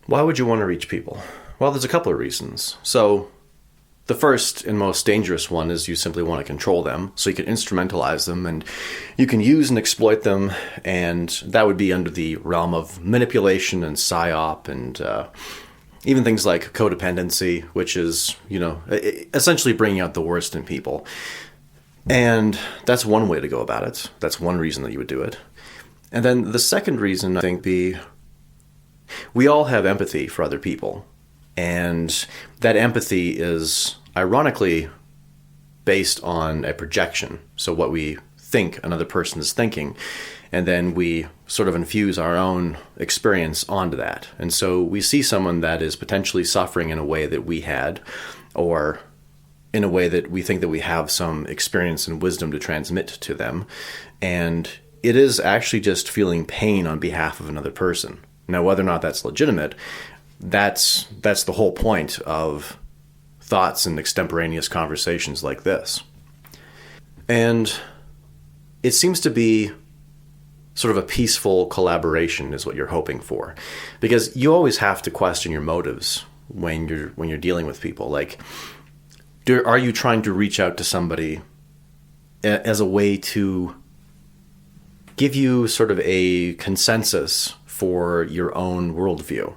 Why would you want to reach people? Well, there's a couple of reasons. So the first and most dangerous one is you simply want to control them, so you can instrumentalize them and you can use and exploit them, and that would be under the realm of manipulation and psyop and even things like codependency, which is, essentially bringing out the worst in people. And that's one way to go about it. That's one reason that you would do it. And then the second reason, I think, we all have empathy for other people. And that empathy is ironically based on a projection. So what we think another person is thinking, and then we sort of infuse our own experience onto that. And so we see someone that is potentially suffering in a way that we had, or in a way that we think that we have some experience and wisdom to transmit to them. And it is actually just feeling pain on behalf of another person. Now, whether or not that's legitimate, that's the whole point of thoughts and extemporaneous conversations like this. And it seems to be sort of a peaceful collaboration is what you're hoping for, because you always have to question your motives when you're dealing with people. Like, are you trying to reach out to somebody as a way to give you sort of a consensus for your own worldview?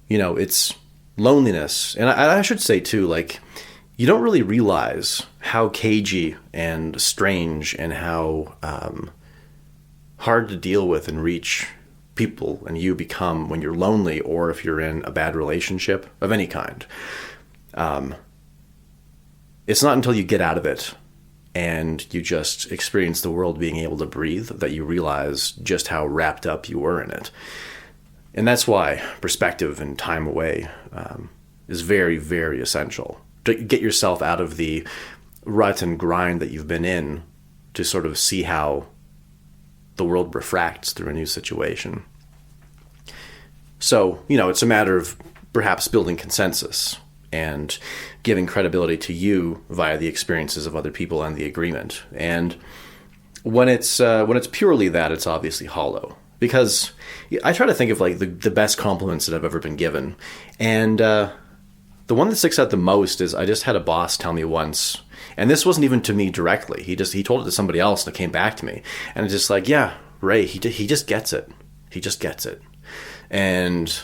It's loneliness. And I should say too, like, you don't really realize how cagey and strange and how hard to deal with and reach people and you become when you're lonely, or if you're in a bad relationship of any kind. It's not until you get out of it and you just experience the world being able to breathe that you realize just how wrapped up you were in it. And that's why perspective and time away is very, very essential. To get yourself out of the rut and grind that you've been in, to sort of see how the world refracts through a new situation. So, it's a matter of perhaps building consensus and giving credibility to you via the experiences of other people and the agreement. And when it's purely that, it's obviously hollow. Because I try to think of like the best compliments that I've ever been given. And the one that sticks out the most is I just had a boss tell me once, and this wasn't even to me directly. He told it to somebody else and it came back to me. And it's just like, yeah, Ray, he just gets it. He just gets it. And,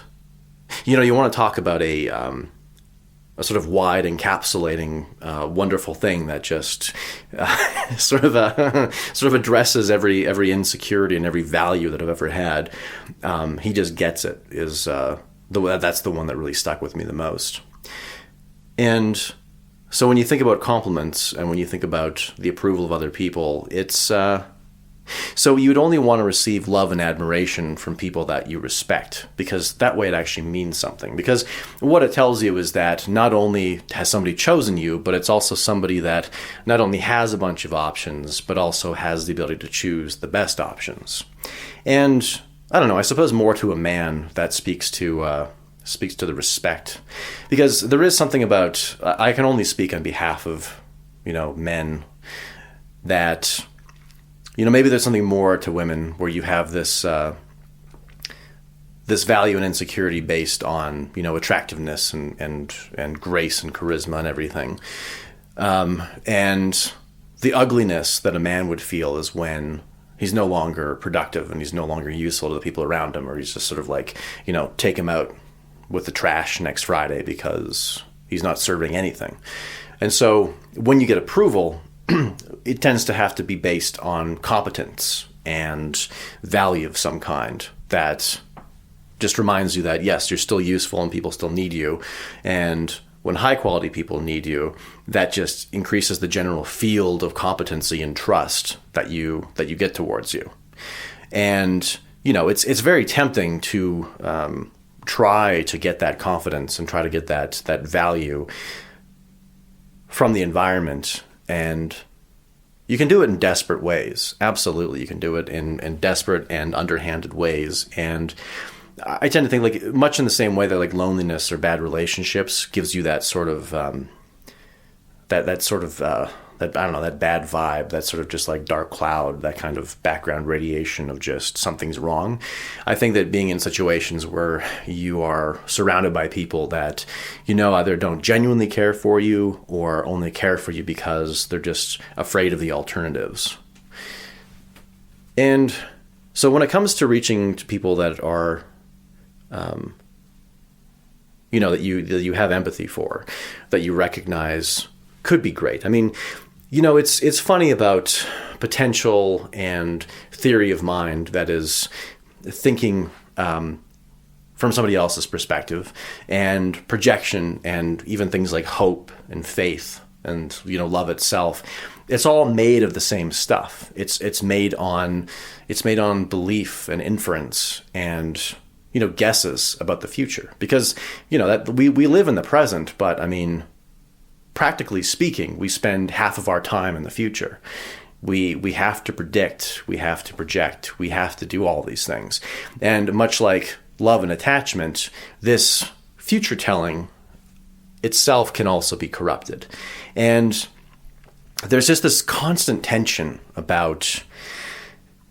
you want to talk about a sort of wide encapsulating, wonderful thing that just sort of addresses every insecurity and every value that I've ever had. He just gets it. That's the one that really stuck with me the most. And so when you think about compliments and when you think about the approval of other people, it's so you would only want to receive love and admiration from people that you respect, because that way it actually means something. Because what it tells you is that not only has somebody chosen you, but it's also somebody that not only has a bunch of options, but also has the ability to choose the best options. And I don't know, I suppose more to a man that speaks to the respect, because there is something about, I can only speak on behalf of, men, that, maybe there's something more to women where you have this value and insecurity based on, attractiveness and grace and charisma and everything. And the ugliness that a man would feel is when he's no longer productive and he's no longer useful to the people around him, or he's just sort of like, take him out with the trash next Friday because he's not serving anything. And so when you get approval, it tends to have to be based on competence and value of some kind that just reminds you that, yes, you're still useful and people still need you. And when high quality people need you, that just increases the general field of competency and trust that you get towards you. And, it's very tempting to try to get that confidence and try to get that value from the environment. And you can do it in desperate ways. Absolutely, you can do it in desperate and underhanded ways. And I tend to think, like, much in the same way that like loneliness or bad relationships gives you that sort of I don't know, that bad vibe, that sort of just like dark cloud, that kind of background radiation of just something's wrong. I think that being in situations where you are surrounded by people that, either don't genuinely care for you or only care for you because they're just afraid of the alternatives. And so when it comes to reaching to people that are, that you have empathy for, that you recognize could be great. I mean, it's funny about potential and theory of mind, that is thinking from somebody else's perspective, and projection, and even things like hope and faith and love itself. It's all made of the same stuff. It's made on belief and inference and guesses about the future, because that we live in the present, but I mean, practically speaking, we spend half of our time in the future. We have to predict, we have to project, we have to do all these things. And much like love and attachment, this future telling itself can also be corrupted. And there's just this constant tension about,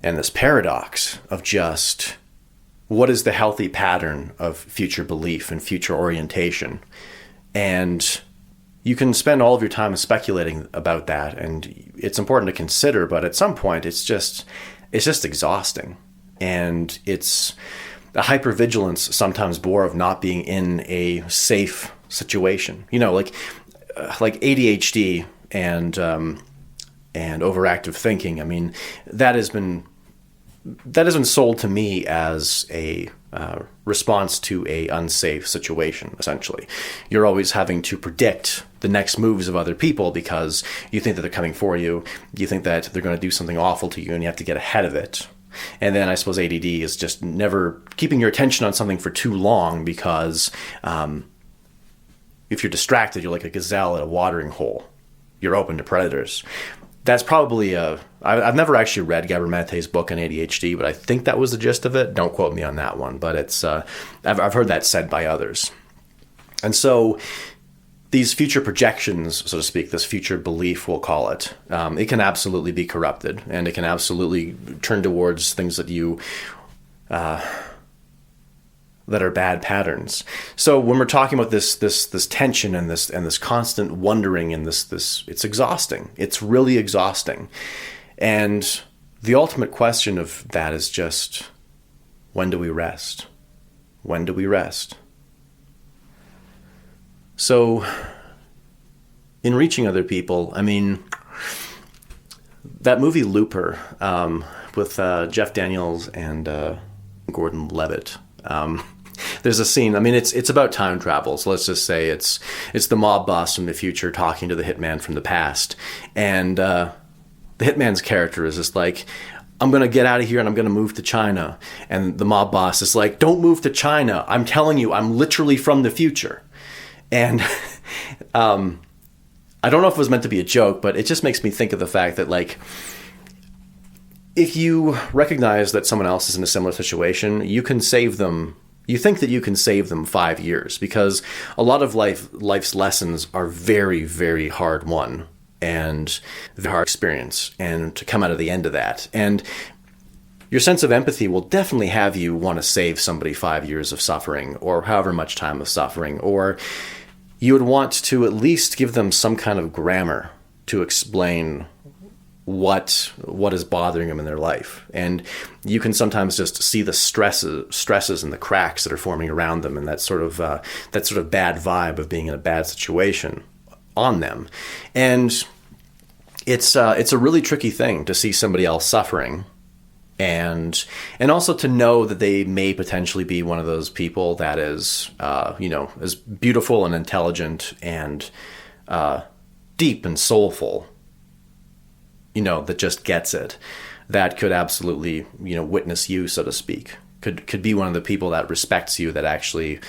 and this paradox of just, what is the healthy pattern of future belief and future orientation? And you can spend all of your time speculating about that, and it's important to consider, but at some point it's just exhausting. And it's a hypervigilance, sometimes born of not being in a safe situation. Like ADHD and overactive thinking. I mean, that has been sold to me as a response to a unsafe situation, essentially. You're always having to predict the next moves of other people because you think that they're coming for you. You think that they're going to do something awful to you, and you have to get ahead of it. And then I suppose ADD is just never keeping your attention on something for too long, because if you're distracted, you're like a gazelle at a watering hole. You're open to predators. That's probably I've never actually read Gabor Mate's book on ADHD, but I think that was the gist of it. Don't quote me on that one, but it's I've heard that said by others. And so these future projections, so to speak, this future belief, we'll call it, it can absolutely be corrupted, and it can absolutely turn towards things that you that are bad patterns. So when we're talking about this tension and this constant wondering and this it's exhausting. It's really exhausting. And the ultimate question of that is just, when do we rest? When do we rest? So in reaching other people, I mean, that movie Looper with Jeff Daniels and Gordon Levitt. There's a scene, I mean, it's about time travel. So let's just say it's the mob boss from the future talking to the hitman from the past. And the hitman's character is just like, I'm going to get out of here and I'm going to move to China. And the mob boss is like, don't move to China. I'm telling you, I'm literally from the future. And I don't know if it was meant to be a joke, but it just makes me think of the fact that, like, if you recognize that someone else is in a similar situation, you can save them. You think that you can save them 5 years, because a lot of life's lessons are very, very hard won and very hard experience, and to come out of the end of that. And your sense of empathy will definitely have you want to save somebody 5 years of suffering, or however much time of suffering, or you would want to at least give them some kind of grammar to explain what is bothering them in their life. And you can sometimes just see the stresses and the cracks that are forming around them, and that sort of bad vibe of being in a bad situation on them. And it's a really tricky thing to see somebody else suffering, and also to know that they may potentially be one of those people that is is beautiful and intelligent and deep and soulful, that just gets it, that could absolutely, witness you, so to speak, could be one of the people that respects you, that actually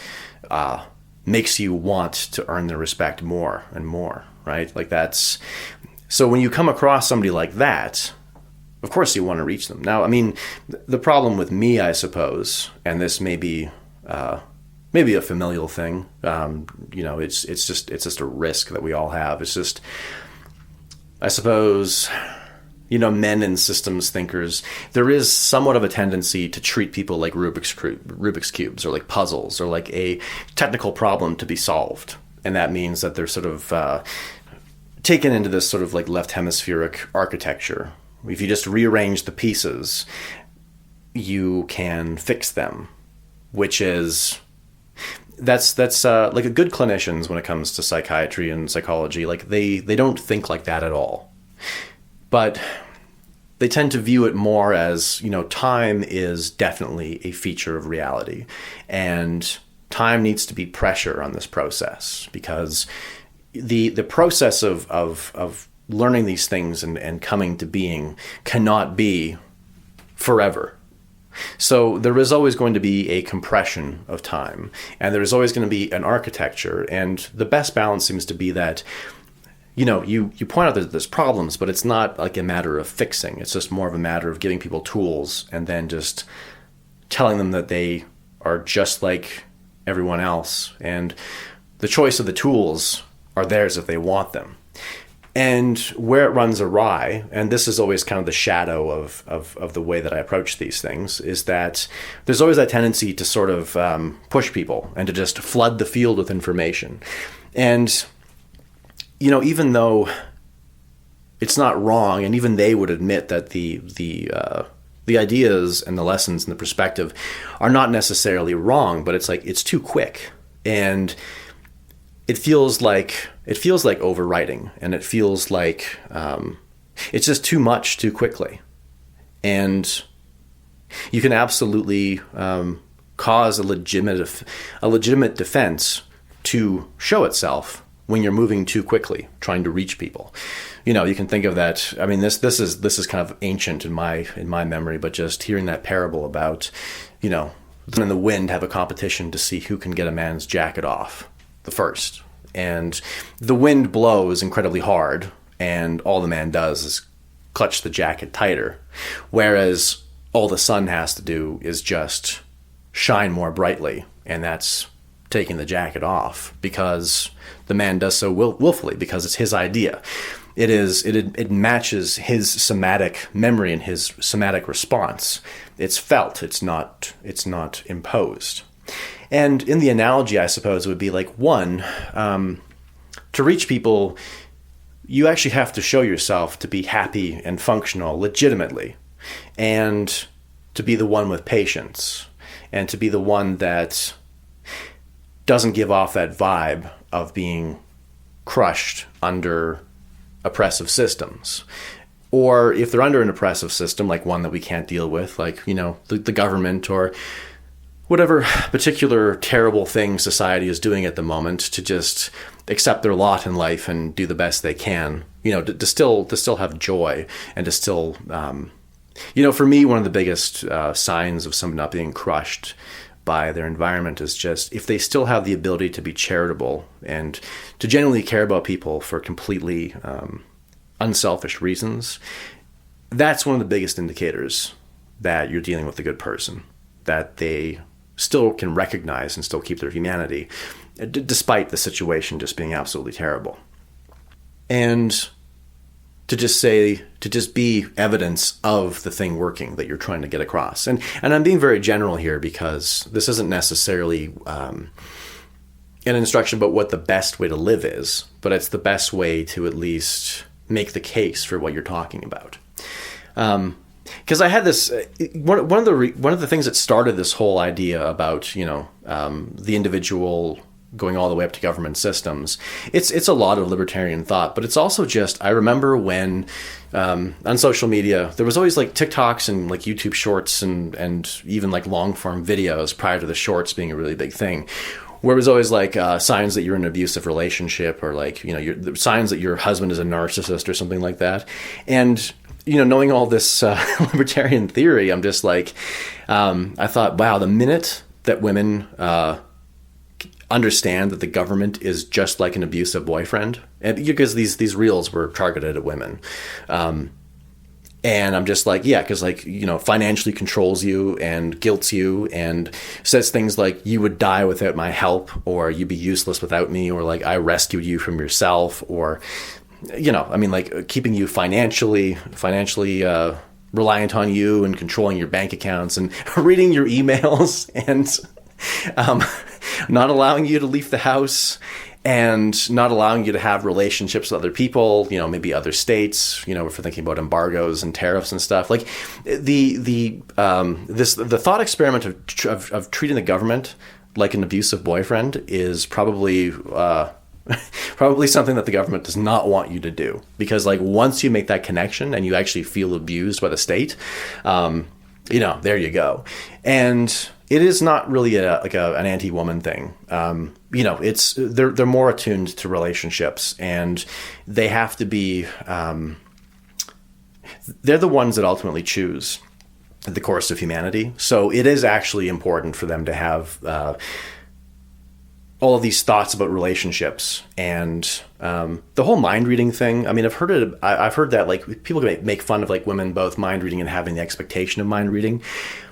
makes you want to earn their respect more and more, right? Like, that's, so when you come across somebody like that, of course you want to reach them. Now, I mean, the problem with me, I suppose, and this may be maybe a familial thing, it's just a risk that we all have. It's just, I suppose, men and systems thinkers, there is somewhat of a tendency to treat people like Rubik's Cubes or like puzzles or like a technical problem to be solved. And that means that they're sort of taken into this sort of like left hemispheric architecture. If you just rearrange the pieces, you can fix them, which is... That's like a good clinicians when it comes to psychiatry and psychology. Like they don't think like that at all. But they tend to view it more as, time is definitely a feature of reality. And time needs to be pressure on this process, because the process of learning these things and coming to being cannot be forever. So there is always going to be a compression of time, and there is always going to be an architecture. And the best balance seems to be that you point out that there's problems, but it's not like a matter of fixing. It's just more of a matter of giving people tools and then just telling them that they are just like everyone else. And the choice of the tools are theirs if they want them. And where it runs awry, and this is always kind of the shadow of the way that I approach these things, is that there's always that tendency to sort of push people and to just flood the field with information. And even though it's not wrong, and even they would admit that the ideas and the lessons and the perspective are not necessarily wrong, but it's like it's too quick, and it feels like overwriting, and it feels like it's just too much too quickly, and you can absolutely cause a legitimate defense to show itself when you're moving too quickly, trying to reach people. You can think of that. I mean, this is kind of ancient in my memory, but just hearing that parable about, the sun and the wind have a competition to see who can get a man's jacket off the first. And the wind blows incredibly hard, and all the man does is clutch the jacket tighter. Whereas all the sun has to do is just shine more brightly, and that's taking the jacket off, because the man does so willfully, because it's his idea. It matches his somatic memory and his somatic response. It's felt. It's not imposed. And in the analogy, I suppose, it would be like, one, to reach people, you actually have to show yourself to be happy and functional legitimately, and to be the one with patience, and to be the one that doesn't give off that vibe of being crushed under oppressive systems. Or if they're under an oppressive system, like one that we can't deal with, like, the government or whatever particular terrible thing society is doing at the moment, to just accept their lot in life and do the best they can, to still have joy, and to still, for me, one of the biggest signs of someone not being crushed by their environment is just if they still have the ability to be charitable and to genuinely care about people for completely unselfish reasons. That's one of the biggest indicators that you're dealing with a good person, that they still can recognize and still keep their humanity, despite the situation just being absolutely terrible. And to just be evidence of the thing working that you're trying to get across. And I'm being very general here, because this isn't necessarily an instruction about what the best way to live is, but it's the best way to at least make the case for what you're talking about. Because I had this one of the things that started this whole idea about the individual going all the way up to government systems. It's a lot of libertarian thought, but it's also just, I remember when on social media there was always like TikToks and like YouTube shorts and even like long form videos prior to the shorts being a really big thing, where it was always like signs that you're in an abusive relationship, or like signs that your husband is a narcissist or something like that. And knowing all this libertarian theory, I'm just like, I thought, wow, the minute that women understand that the government is just like an abusive boyfriend, and because these reels were targeted at women, and I'm just like, yeah, because financially controls you and guilts you and says things like, you would die without my help, or you'd be useless without me, or like I rescued you from yourself, or I mean, like keeping you financially reliant on you and controlling your bank accounts and reading your emails and not allowing you to leave the house and not allowing you to have relationships with other people, maybe other states, if we're thinking about embargoes and tariffs and stuff. Like the thought experiment of treating the government like an abusive boyfriend is probably something that the government does not want you to do, because like once you make that connection and you actually feel abused by the state, there you go. And it is not really an anti-woman thing. It's they're more attuned to relationships, and they have to be. They're the ones that ultimately choose the course of humanity. So it is actually important for them to have all of these thoughts about relationships and the whole mind reading thing. I mean, I've heard that like people make fun of like women both mind reading and having the expectation of mind reading,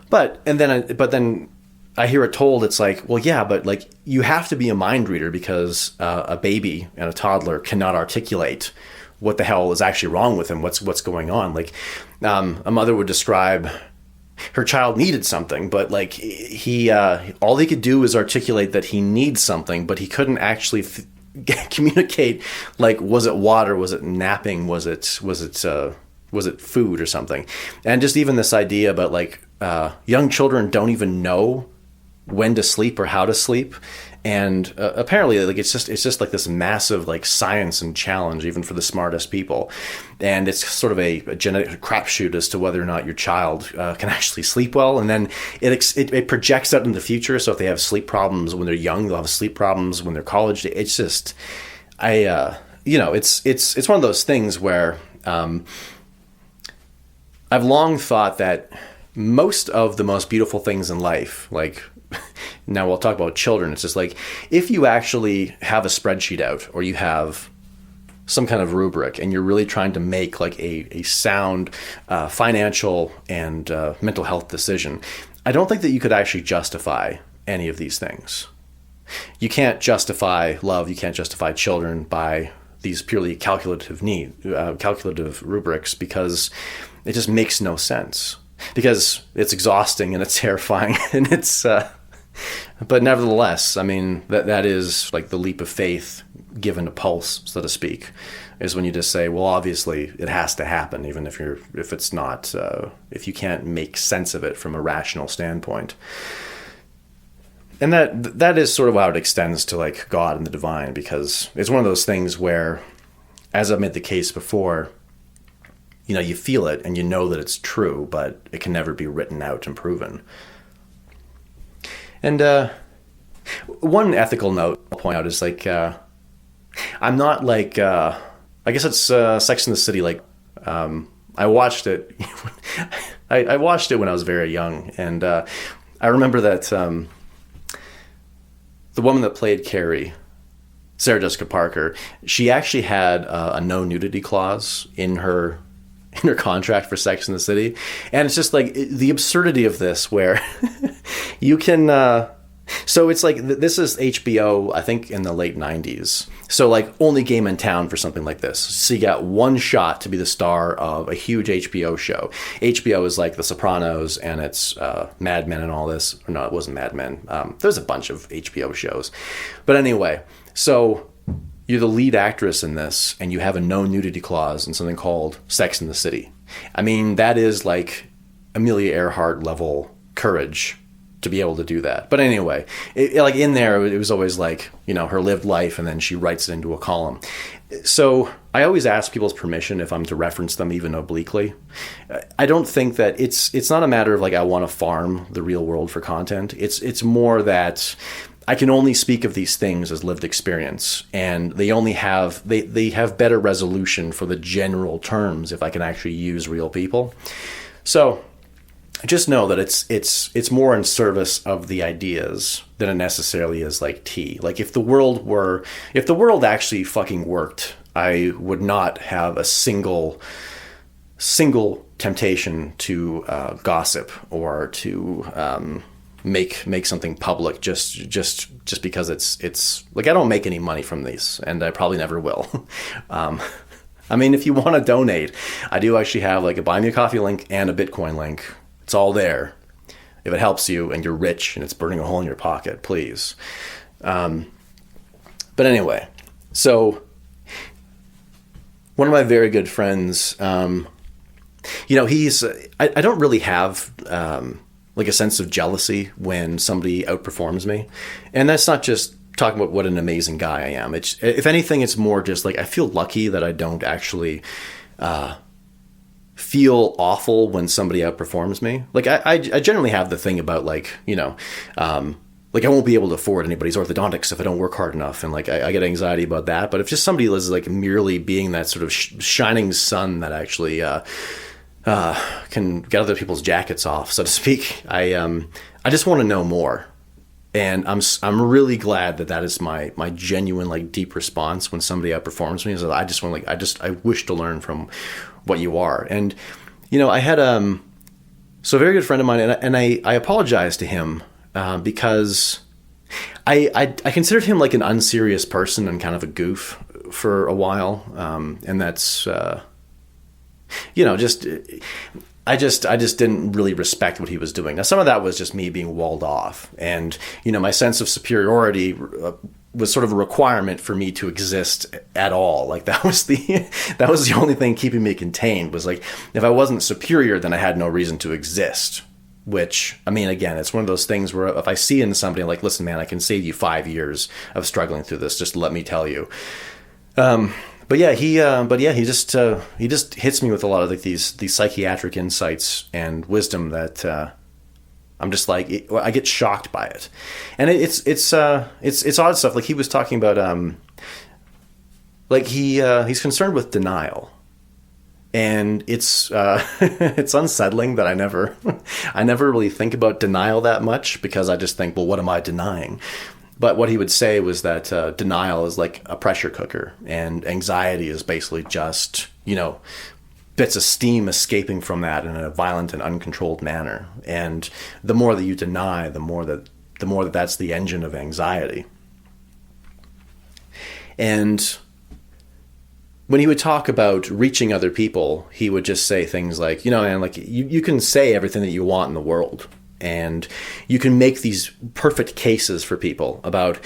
but then I hear it told, it's like, well, yeah, but like you have to be a mind reader because a baby and a toddler cannot articulate what the hell is actually wrong with him, what's going on. Like a mother would describe her child needed something, but like he all he could do is articulate that he needs something, but he couldn't actually communicate. Like, was it water? Was it napping? Was it food or something? And just even this idea about like young children don't even know when to sleep or how to sleep. And apparently, like it's just like this massive like science and challenge, even for the smartest people. And it's sort of a genetic crapshoot as to whether or not your child can actually sleep well. And then it projects out in the future. So if they have sleep problems when they're young, they'll have sleep problems when they're college. It's just, it's one of those things where I've long thought that most of the most beautiful things in life, like. Now we'll talk about children. It's just like if you actually have a spreadsheet out or you have some kind of rubric and you're really trying to make like a sound financial and mental health decision, I don't think that you could actually justify any of these things. You can't justify love. You can't justify children by these purely calculative rubrics, because it just makes no sense. Because it's exhausting and it's terrifying and it's, but nevertheless, I mean, that is like the leap of faith given a pulse, so to speak, is when you just say, well, obviously it has to happen, even if it's not, if you can't make sense of it from a rational standpoint. And that is sort of how it extends to like God and the divine, because it's one of those things where, as I've made the case before, you feel it and you know that it's true, but it can never be written out and proven. And one ethical note I'll point out is like, I'm not like, I guess it's Sex and the City. Like, I watched it. I watched it when I was very young. And I remember that the woman that played Carrie, Sarah Jessica Parker, she actually had a no nudity clause in her contract for Sex and the City. And it's just like the absurdity of this, where you can, so it's like, this is HBO, I think in the late 90s. So like only game in town for something like this. So you got one shot to be the star of a huge HBO show. HBO is like The Sopranos and it's Mad Men and all this. Or no, it wasn't Mad Men. There's a bunch of HBO shows. But anyway, so you're the lead actress in this, and you have a no nudity clause in something called Sex and the City. I mean, that is like Amelia Earhart level courage to be able to do that. But anyway, like in there, it was always like, her lived life, and then she writes it into a column. So I always ask people's permission if I'm to reference them even obliquely. I don't think that it's not a matter of like I want to farm the real world for content. It's more that I can only speak of these things as lived experience, and they only have they have better resolution for the general terms if I can actually use real people. So just know that it's more in service of the ideas than it necessarily is like tea. Like if the world actually fucking worked, I would not have a single temptation to gossip or to make something public just because it's like I don't make any money from these, and I probably never will. I mean, if you want to donate, I do actually have like a Buy Me a Coffee link and a Bitcoin link. It's all there. If it helps you and you're rich and it's burning a hole in your pocket, please. But anyway, so one of my very good friends, I don't really have like a sense of jealousy when somebody outperforms me. And that's not just talking about what an amazing guy I am. It's, if anything, it's more just like I feel lucky that I don't actually feel awful when somebody outperforms me. Like I generally have the thing about like, like I won't be able to afford anybody's orthodontics if I don't work hard enough. And like, I get anxiety about that. But if just somebody is like merely being that sort of shining sun that actually can get other people's jackets off, so to speak, I just want to know more. And I'm really glad that is my genuine, like, deep response when somebody outperforms me, is that I just want, like, I wish to learn from what you are. And, I had so a very good friend of mine, and I apologized to him because I considered him like an unserious person and kind of a goof for a while. And that's, I just didn't really respect what he was doing. Now, some of that was just me being walled off. And, my sense of superiority was sort of a requirement for me to exist at all. Like that was the only thing keeping me contained, was like, if I wasn't superior, then I had no reason to exist. Which, I mean, again, it's one of those things where if I see in somebody, I'm like, listen, man, I can save you 5 years of struggling through this. Just let me tell you. But yeah, he just hits me with a lot of like these psychiatric insights and wisdom that I'm just like, I get shocked by it, and it's odd stuff. Like he was talking about, like he's concerned with denial, and it's it's unsettling that I never really think about denial that much, because I just think, well, what am I denying? But what he would say was that denial is like a pressure cooker, and anxiety is basically just, bits of steam escaping from that in a violent and uncontrolled manner. And the more that you deny, the more that that's the engine of anxiety. And when he would talk about reaching other people, he would just say things like, and like you can say everything that you want in the world, and you can make these perfect cases for people about,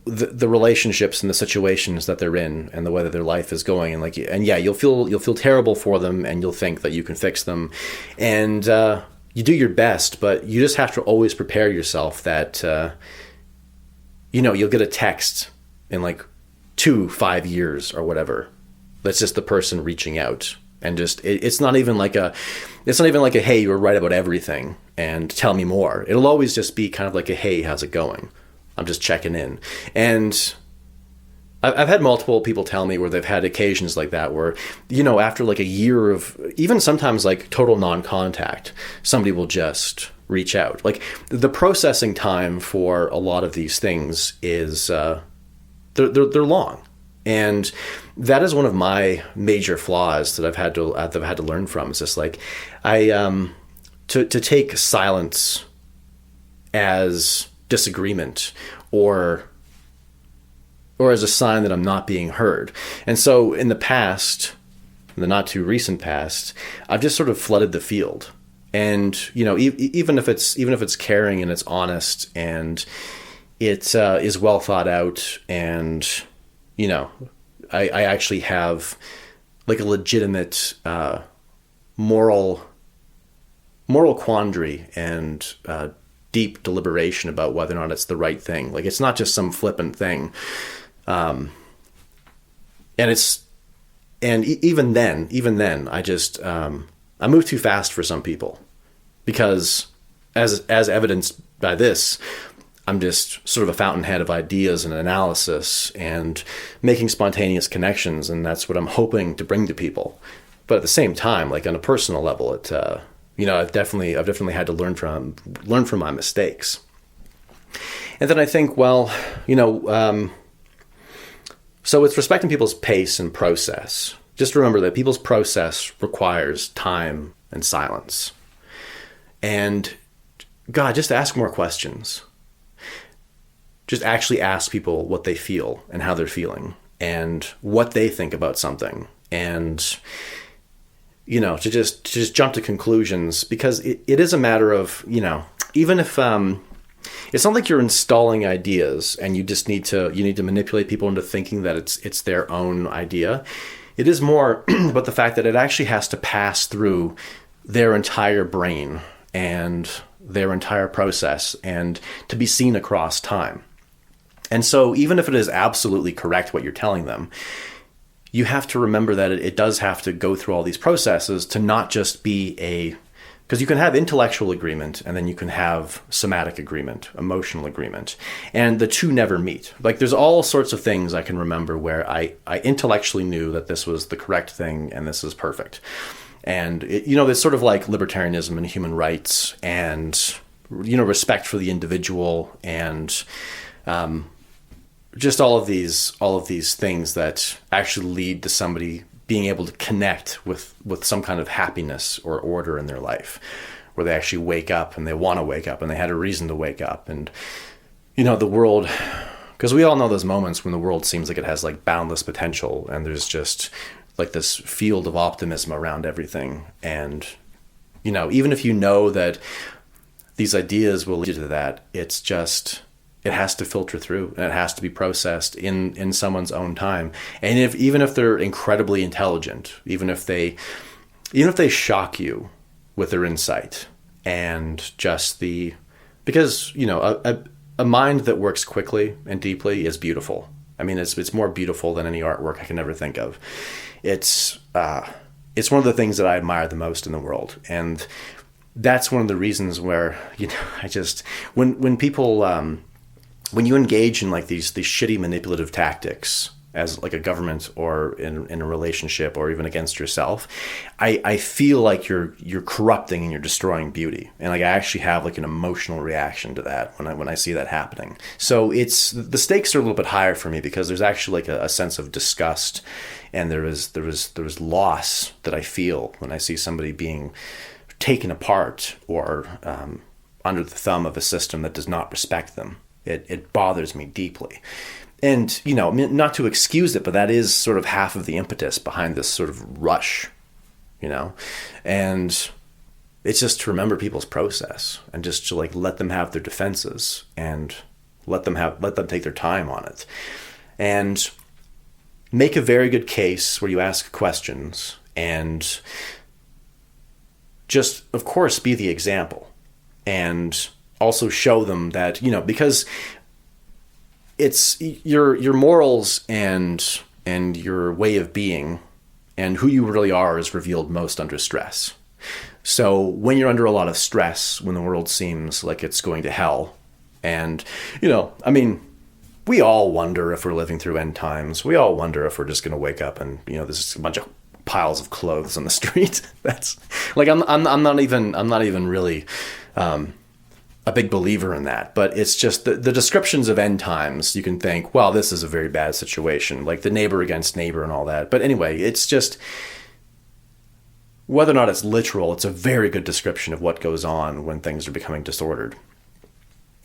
the relationships and the situations that they're in and the way that their life is going. And you'll feel terrible for them, and you'll think that you can fix them. And you do your best, but you just have to always prepare yourself that, you'll get a text in like 5 years or whatever. That's just the person reaching out. And just, it's not even like a, hey, you were right about everything and tell me more. It'll always just be kind of like a, hey, how's it going? I'm just checking in. And I've had multiple people tell me where they've had occasions like that where, after like a year of even sometimes like total non-contact, somebody will just reach out. Like the processing time for a lot of these things is, they're long. And that is one of my major flaws that I've had to learn from. It's just like to take silence as disagreement or as a sign that I'm not being heard. And so in the past, in the not too recent past, I've just sort of flooded the field. And even if it's caring and it's honest and it is well thought out, and I actually have like a legitimate moral quandary and deep deliberation about whether or not it's the right thing. Like it's not just some flippant thing. And even then, I just I move too fast for some people, because as evidenced by this, I'm just sort of a fountainhead of ideas and analysis and making spontaneous connections, and that's what I'm hoping to bring to people. But at the same time, like on a personal level, it I've definitely had to learn from my mistakes. And then I think, well, so it's respecting people's pace and process. Just remember that people's process requires time and silence. And God, just ask more questions. Just actually ask people what they feel and how they're feeling. and what they think about something, and to just jump to conclusions, because it is a matter of, even if it's not like you're installing ideas and you need to manipulate people into thinking that it's their own idea. It is more about the fact that it actually has to pass through their entire brain and their entire process and to be seen across time. And so even if it is absolutely correct what you're telling them, you have to remember that it does have to go through all these processes to not just be because you can have intellectual agreement and then you can have somatic agreement, emotional agreement, and the two never meet. Like, there's all sorts of things I can remember where I intellectually knew that this was the correct thing and this is perfect. And, it's sort of like libertarianism and human rights and, respect for the individual and just all of these things that actually lead to somebody being able to connect with some kind of happiness or order in their life, where they actually wake up and they want to wake up and they had a reason to wake up. And, the world, because we all know those moments when the world seems like it has like boundless potential and there's just like this field of optimism around everything. And, even if you know that these ideas will lead you to that, it's just, it has to filter through and it has to be processed in someone's own time. And even if they're incredibly intelligent, even if they shock you with their insight and just because a mind that works quickly and deeply is beautiful. I mean, it's more beautiful than any artwork I can ever think of. It's one of the things that I admire the most in the world. And that's one of the reasons where, I just, when people, when you engage in like these shitty manipulative tactics as like a government or in a relationship or even against yourself, I feel like you're corrupting and you're destroying beauty. And like I actually have like an emotional reaction to that when I see that happening. So the stakes are a little bit higher for me because there's actually like a sense of disgust, and there was loss that I feel when I see somebody being taken apart or under the thumb of a system that does not respect them. It bothers me deeply. And, not to excuse it, but that is sort of half of the impetus behind this sort of rush, and it's just to remember people's process and just to like let them have their defenses and let them take their time on it and make a very good case where you ask questions and just, of course, be the example and also show them that, because it's your morals and your way of being and who you really are is revealed most under stress. So when you're under a lot of stress, when the world seems like it's going to hell, and, we all wonder if we're living through end times. We all wonder if we're just going to wake up and, there's just a bunch of piles of clothes on the street. That's like, I'm not even really, a big believer in that, but it's just the descriptions of end times. You can think, well, this is a very bad situation, like the neighbor against neighbor and all that. But anyway, it's just, whether or not it's literal, it's a very good description of what goes on when things are becoming disordered.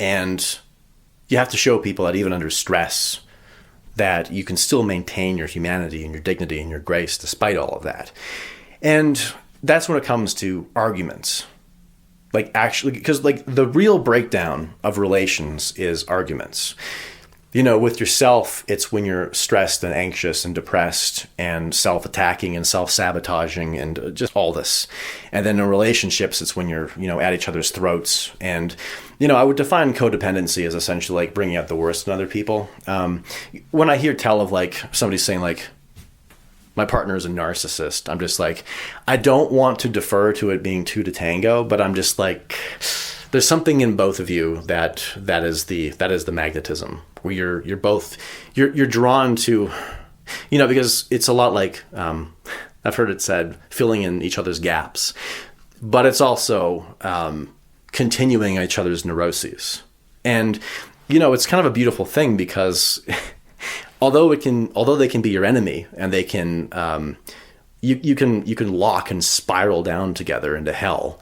And you have to show people that even under stress, that you can still maintain your humanity and your dignity and your grace despite all of that. And that's when it comes to arguments. Like actually, because like the real breakdown of relations is arguments. With yourself, it's when you're stressed and anxious and depressed and self-attacking and self-sabotaging and just all this. And then in relationships, it's when you're, at each other's throats. And, I would define codependency as essentially like bringing out the worst in other people. When I hear tell of like somebody saying like, my partner is a narcissist, I'm just like, I don't want to defer to it being two to tango, but I'm just like, there's something in both of you that is the magnetism where you're both drawn to, because it's a lot like, I've heard it said, filling in each other's gaps, but it's also continuing each other's neuroses. And, it's kind of a beautiful thing because although they can be your enemy and they can, you can lock and spiral down together into hell.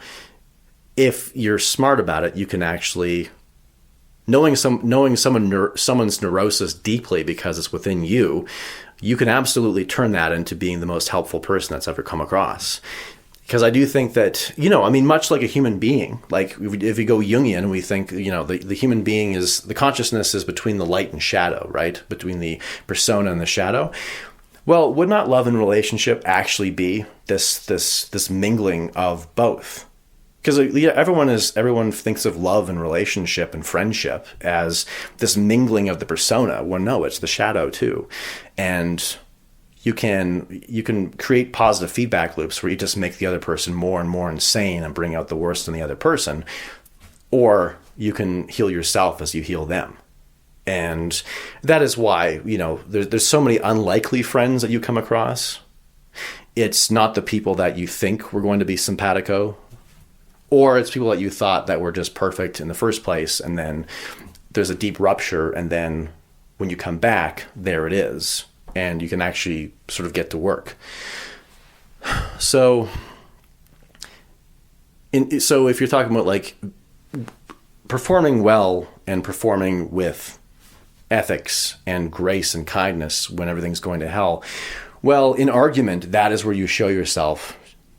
If you're smart about it, you can actually knowing someone's neurosis deeply because it's within you, you can absolutely turn that into being the most helpful person that's ever come across. Because I do think that, much like a human being, like if we go Jungian, we think, the human being the consciousness is between the light and shadow, right? Between the persona and the shadow. Well, would not love and relationship actually be this mingling of both? Because everyone thinks of love and relationship and friendship as this mingling of the persona. Well, no, it's the shadow too. And you can create positive feedback loops where you just make the other person more and more insane and bring out the worst in the other person. Or you can heal yourself as you heal them. And that is why, there's so many unlikely friends that you come across. It's not the people that you think were going to be simpatico, or it's people that you thought that were just perfect in the first place, and then there's a deep rupture, and then when you come back, there it is, and you can actually sort of get to work. So if you're talking about like performing well and performing with ethics and grace and kindness when everything's going to hell, well, in argument, that is where you show yourself,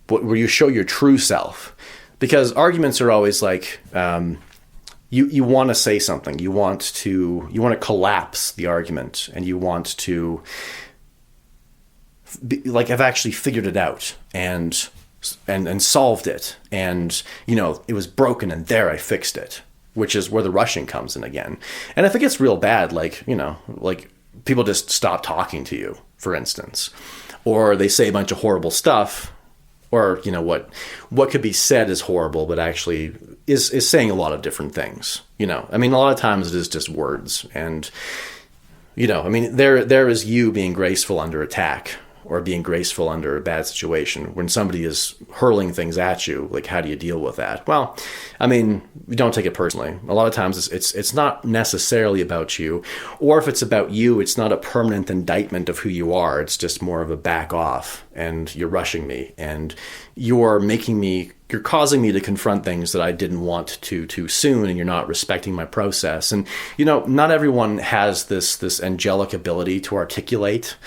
where you show your true self. Because arguments are always like, you want to say something, you want to collapse the argument, and you want to I've actually figured it out and solved it, and it was broken, and there I fixed it, which is where the rushing comes in again. And if it gets real bad, like people just stop talking to you, for instance, or they say a bunch of horrible stuff. Or, what could be said is horrible, but actually is saying a lot of different things. A lot of times it is just words. And, there is you being graceful under attack, or being graceful under a bad situation. When somebody is hurling things at you, like, how do you deal with that? Well, you don't take it personally. A lot of times it's not necessarily about you, or if it's about you, it's not a permanent indictment of who you are. It's just more of a back off, and you're rushing me, and you're causing me to confront things that I didn't want to too soon, and you're not respecting my process. And, not everyone has this angelic ability to articulate,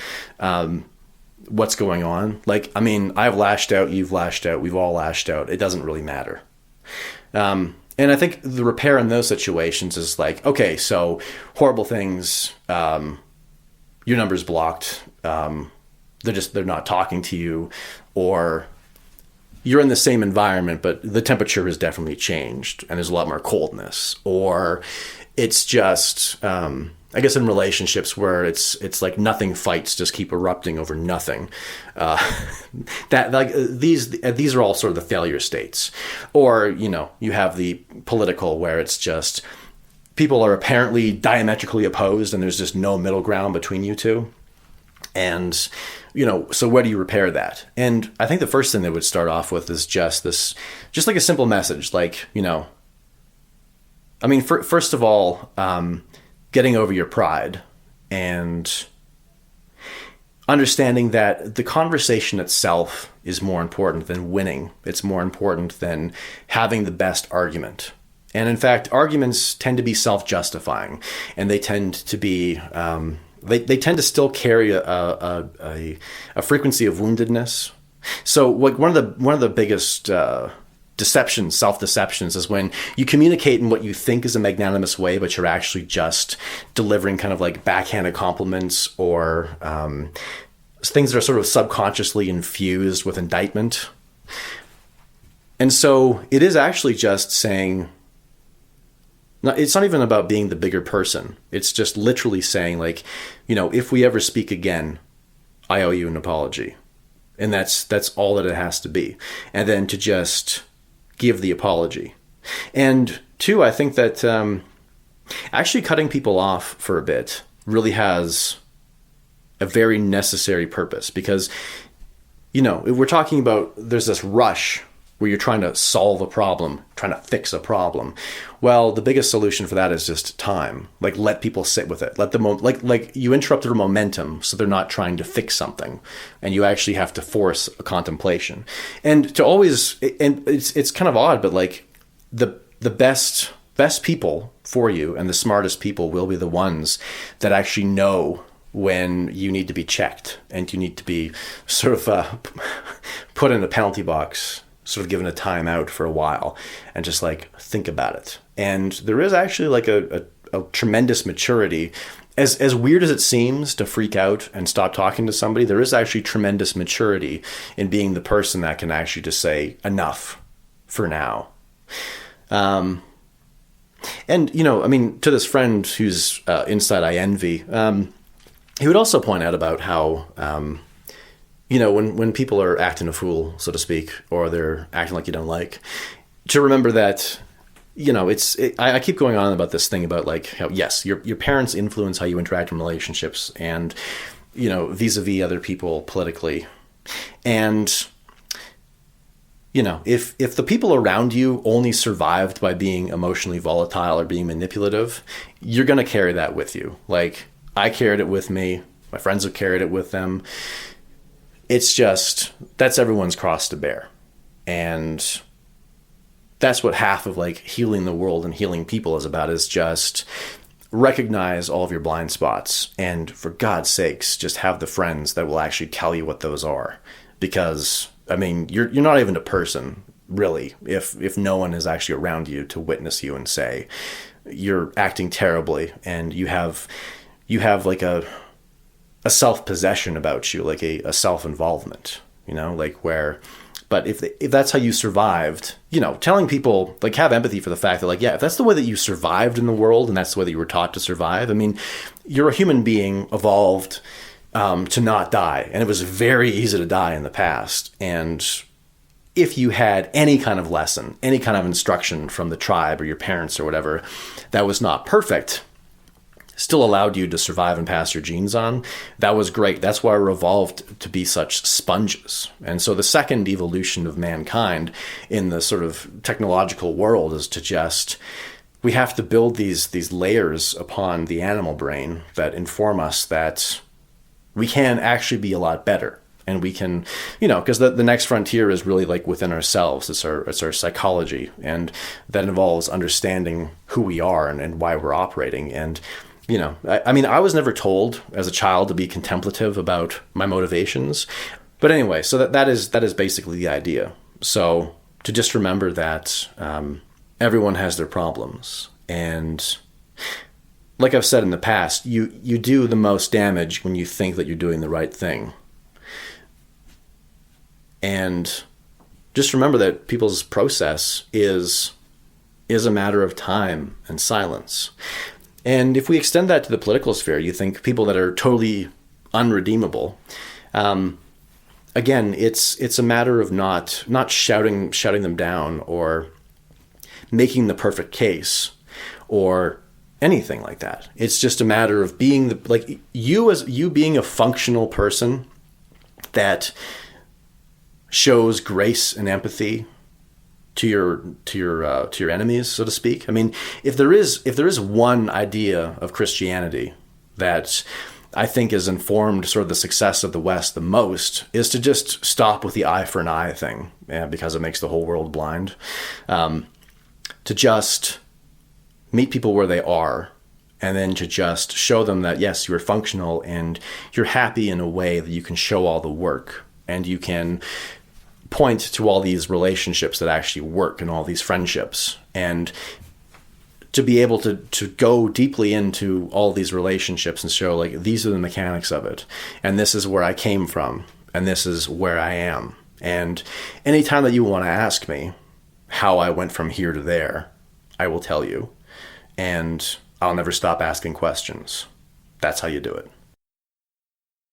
what's going on. I've lashed out, you've lashed out, we've all lashed out. It doesn't really matter. And I think the repair in those situations is like, okay, so horrible things, your number's blocked, they're not talking to you, or you're in the same environment, but the temperature has definitely changed and there's a lot more coldness, or it's just, I guess in relationships where it's like nothing fights just keep erupting over nothing. These are all sort of the failure states. Or, you have the political where it's just people are apparently diametrically opposed and there's just no middle ground between you two. And, so where do you repair that? And I think the first thing they would start off with is just like a simple message, like, first of all, getting over your pride and understanding that the conversation itself is more important than winning. It's more important than having the best argument. And in fact, arguments tend to be self-justifying, and they tend to be, they tend to still carry a frequency of woundedness. So like one of the biggest, self-deceptions is when you communicate in what you think is a magnanimous way, but you're actually just delivering kind of like backhanded compliments, or things that are sort of subconsciously infused with indictment. And so it is actually just saying, it's not even about being the bigger person. It's just literally saying, like, if we ever speak again, I owe you an apology. And that's all that it has to be. And then to just give the apology. And two, I think that actually cutting people off for a bit really has a very necessary purpose, because, if we're talking about there's this rush where you're trying to solve a problem, trying to fix a problem. Well, the biggest solution for that is just time. Like, let people sit with it. Let them, like you interrupt their momentum, so they're not trying to fix something, and you actually have to force a contemplation. And to always, and it's kind of odd, but like the best best people for you and the smartest people will be the ones that actually know when you need to be checked and you need to be sort of put in a penalty box, sort of given a timeout for a while and just like think about it. And there is actually like a tremendous maturity. As weird as it seems to freak out and stop talking to somebody, there is actually tremendous maturity in being the person that can actually just say enough for now. And, you know, I mean, to this friend whose insight I envy, he would also point out about how, you know, when people are acting a fool, so to speak, or they're acting like you don't like, to remember that, you know, I keep going on about this thing about like how, yes, your parents influence how you interact in relationships and, you know, vis-a-vis other people politically. And, you know, if the people around you only survived by being emotionally volatile or being manipulative, you're going to carry that with you. Like, I carried it with me. My friends have carried it with them. It's just, that's everyone's cross to bear. And that's what half of like healing the world and healing people is about, is just recognize all of your blind spots. And for God's sakes, just have the friends that will actually tell you what those are. Because, I mean, you're not even a person, really, if no one is actually around you to witness you and say, you're acting terribly and you have like a self-possession about you, like a self-involvement, you know, like where, but if that's how you survived, you know, telling people, like, have empathy for the fact that, like, yeah, if that's the way that you survived in the world and that's the way that you were taught to survive, I mean, you're a human being evolved to not die. And it was very easy to die in the past. And if you had any kind of lesson, any kind of instruction from the tribe or your parents or whatever, that was not perfect, still allowed you to survive and pass your genes on, that was great. That's why we're evolved to be such sponges. And so the second evolution of mankind in the sort of technological world is to just, we have to build these layers upon the animal brain that inform us that we can actually be a lot better. And we can, you know, because the next frontier is really like within ourselves. It's our psychology. And that involves understanding who we are and why we're operating. And, you know, I mean, I was never told as a child to be contemplative about my motivations. But anyway, so that is basically the idea. So to just remember that everyone has their problems. And like I've said in the past, you do the most damage when you think that you're doing the right thing. And just remember that people's process is a matter of time and silence. And if we extend that to the political sphere, you think people that are totally unredeemable, again, it's a matter of not shouting them down or making the perfect case or anything like that. It's just a matter of being you being a functional person that shows grace and empathy to your enemies, so to speak. I mean, if there is one idea of Christianity that I think has informed sort of the success of the West the most, is to just stop with the eye for an eye thing, because it makes the whole world blind. To just meet people where they are, and then to just show them that, yes, you're functional and you're happy in a way that you can show all the work and you can point to all these relationships that actually work and all these friendships, and to be able to go deeply into all these relationships and show, like, these are the mechanics of it, and this is where I came from, and this is where I am. And anytime that you want to ask me how I went from here to there, I will tell you. And I'll never stop asking questions. That's how you do it.